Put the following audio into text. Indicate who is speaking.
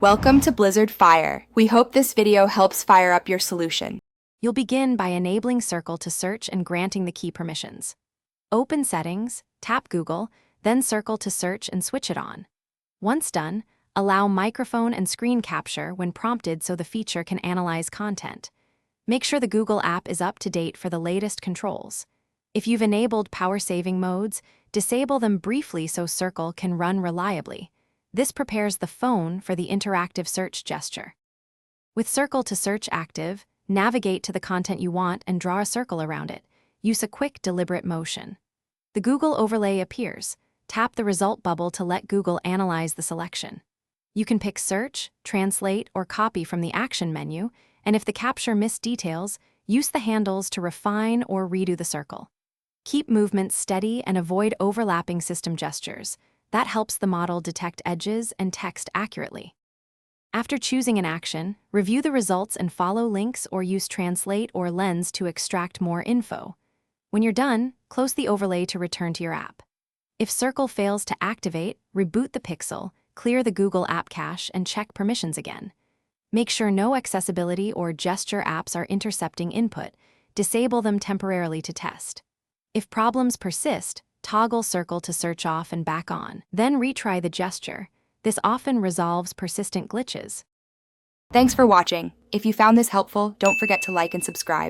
Speaker 1: Welcome to Blizzard Fire. We hope this video helps fire up your solution.
Speaker 2: You'll begin by enabling Circle to search and granting the key permissions. Open Settings, tap Google, then Circle to search and switch it on. Once done, allow microphone and screen capture when prompted so the feature can analyze content. Make sure the Google app is up to date for the latest controls. If you've enabled power-saving modes, disable them briefly so Circle can run reliably. This prepares the phone for the interactive search gesture. With Circle to search active, navigate to the content you want and draw a circle around it. Use a quick, deliberate motion. The Google overlay appears. Tap the result bubble to let Google analyze the selection. You can pick search, translate, or copy from the action menu, and if the capture missed details, use the handles to refine or redo the circle. Keep movements steady and avoid overlapping system gestures. That helps the model detect edges and text accurately. After choosing an action, review the results and follow links or use Translate or Lens to extract more info. When you're done, close the overlay to return to your app. If Circle fails to activate, reboot the Pixel, clear the Google App Cache, and check permissions again. Make sure no accessibility or gesture apps are intercepting input. Disable them temporarily to test. If problems persist, toggle Circle to search off and back on. Then retry the gesture. This often resolves persistent glitches.
Speaker 1: Thanks for watching. If you found this helpful, don't forget to like and subscribe.